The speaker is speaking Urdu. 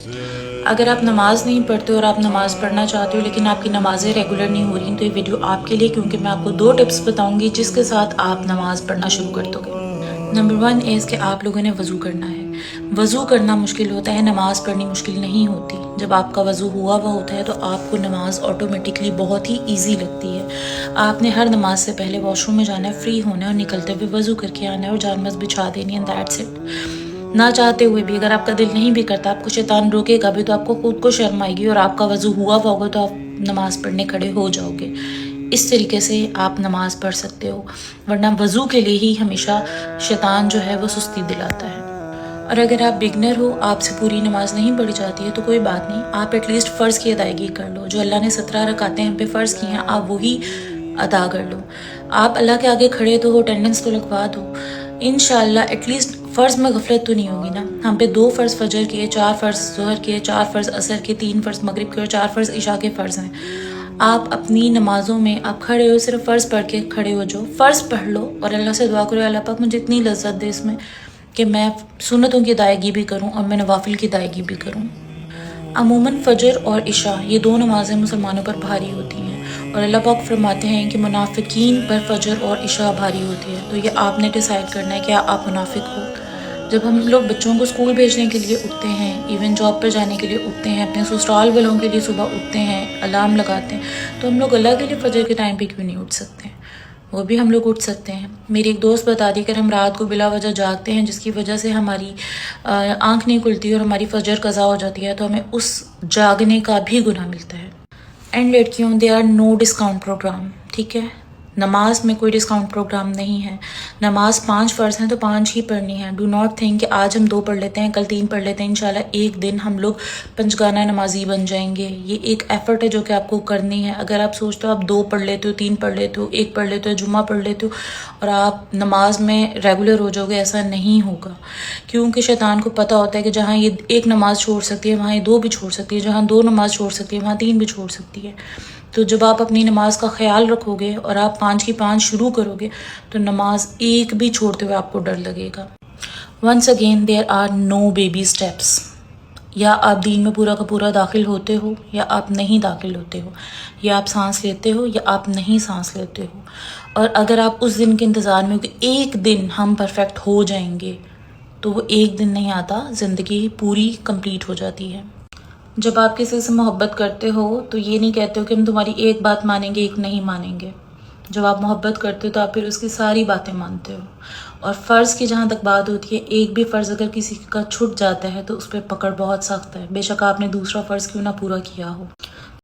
اگر آپ نماز نہیں پڑھتے اور آپ نماز پڑھنا چاہتے ہو لیکن آپ کی نمازیں ریگولر نہیں ہو رہی تو یہ ویڈیو آپ کے لیے، کیونکہ میں آپ کو 2 ٹپس بتاؤں گی جس کے ساتھ آپ نماز پڑھنا شروع کر دو گے۔ نمبر 1 از کہ آپ لوگوں نے وضو کرنا ہے۔ وضو کرنا مشکل ہوتا ہے، نماز پڑھنی مشکل نہیں ہوتی۔ جب آپ کا وضو ہوا ہوتا ہے تو آپ کو نماز آٹومیٹکلی بہت ہی ایزی لگتی ہے۔ آپ نے ہر نماز سے پہلے واش روم میں جانا ہے، فری ہونا ہے اور نکلتے ہوئے وضو کر کے آنا ہے اور جان بچ بچھا دینی ہے، دیٹس اٹ۔ نہ چاہتے ہوئے بھی اگر آپ کا دل نہیں بھی کرتا، آپ کو شیطان روکے گا بھی تو آپ کو خود کو شرم آئے گی اور آپ کا وضو ہوا ہوگا تو آپ نماز پڑھنے کھڑے ہو جاؤ گے۔ اس طریقے سے آپ نماز پڑھ سکتے ہو، ورنہ وضو کے لیے ہی ہمیشہ شیطان جو ہے وہ سستی دلاتا ہے۔ اور اگر آپ بگنر ہو، آپ سے پوری نماز نہیں پڑھی جاتی ہے تو کوئی بات نہیں، آپ ایٹ لیسٹ فرض کی ادائیگی کر لو۔ جو اللہ نے 17 رکعتیں ہم پہ فرض کی ہیں آپ وہی ادا کر لو۔ آپ اللہ کے آگے کھڑے تو ہو، اٹینڈنس تو لگوا دو۔ انشاءاللہ ایٹ لیسٹ فرض میں غفلت تو نہیں ہوگی نا۔ ہم پہ 2 فرض فجر کے، 4 فرض ظہر کے، 4 فرض عصر کے، 3 فرض مغرب کے اور 4 فرض عشاء کے فرض ہیں۔ آپ اپنی نمازوں میں آپ کھڑے ہو، صرف فرض پڑھ کے کھڑے ہو جاؤ، فرض پڑھ لو اور اللہ سے دعا کرو اللہ پاک مجھے اتنی لذت دے اس میں کہ میں سنتوں کی ادائیگی بھی کروں اور میں نوافل کی ادائیگی بھی کروں۔ عموماً فجر اور عشاء یہ 2 نمازیں مسلمانوں پر بھاری ہوتی ہیں اور اللہ پاک فرماتے ہیں کہ منافقین پر فجر اور عشاء بھاری ہوتی ہے۔ تو یہ آپ نے ڈیسائیڈ کرنا ہے کہ آپ منافق ہو۔ جب ہم لوگ بچوں کو اسکول بھیجنے کے لیے اٹھتے ہیں، ایون جاب پر جانے کے لیے اٹھتے ہیں، اپنے سسرال والوں کے لیے صبح اٹھتے ہیں، الارم لگاتے ہیں، تو ہم لوگ اللہ کے لیے فجر کے ٹائم پہ کیوں نہیں اٹھ سکتے ہیں؟ وہ بھی ہم لوگ اٹھ سکتے ہیں۔ میری ایک دوست بتا دی کہ ہم رات کو بلا وجہ جاگتے ہیں جس کی وجہ سے ہماری آنکھ نہیں کھلتی اور ہماری فجر قضا ہو جاتی ہے تو ہمیں اس جاگنے کا بھی گناہ ملتا ہے۔ اینڈ لڑکیوں، they are no discount program, ٹھیک ہے؟ نماز میں کوئی ڈسکاؤنٹ پروگرام نہیں ہے۔ نماز 5 فرض ہیں تو 5 ہی پڑھنی ہے۔ ڈو ناٹ تھنک کہ آج ہم 2 پڑھ لیتے ہیں، کل 3 پڑھ لیتے ہیں، انشاءاللہ ایک دن ہم لوگ 5 گانا نمازی بن جائیں گے۔ یہ ایک ایفرٹ ہے جو کہ آپ کو کرنی ہے۔ اگر آپ سوچتے ہو آپ 2 پڑھ لیتے ہو، 3 پڑھ لیتے ہو، 1 پڑھ لیتے ہو، جمعہ پڑھ لیتے ہو اور آپ نماز میں ریگولر ہو جاؤ گے، ایسا نہیں ہوگا، کیونکہ شیطان کو پتہ ہوتا ہے کہ جہاں یہ 1 نماز چھوڑ سکتی ہے وہاں یہ 2 بھی چھوڑ سکتی ہے، جہاں 2 نماز چھوڑ سکتی ہے وہاں 3 بھی چھوڑ سکتی ہے۔ تو جب آپ اپنی نماز کا خیال رکھو گے اور آپ 5 کی 5 شروع کرو گے تو نماز ایک بھی چھوڑتے ہوئے آپ کو ڈر لگے گا۔ Once again there are no baby steps. یا آپ دین میں پورا کا پورا داخل ہوتے ہو یا آپ نہیں داخل ہوتے ہو، یا آپ سانس لیتے ہو یا آپ نہیں سانس لیتے ہو۔ اور اگر آپ اس دن کے انتظار میں ہو کہ ایک دن ہم پرفیکٹ ہو جائیں گے، تو وہ ایک دن نہیں آتا، زندگی پوری کمپلیٹ ہو جاتی ہے۔ جب آپ کسی سے محبت کرتے ہو تو یہ نہیں کہتے ہو کہ ہم تمہاری ایک بات مانیں گے، ایک نہیں مانیں گے۔ جب آپ محبت کرتے ہو تو آپ پھر اس کی ساری باتیں مانتے ہو۔ اور فرض کی جہاں تک بات ہوتی ہے، ایک بھی فرض اگر کسی کا چھٹ جاتا ہے تو اس پہ پکڑ بہت سخت ہے، بے شک آپ نے دوسرا فرض کیوں نہ پورا کیا ہو۔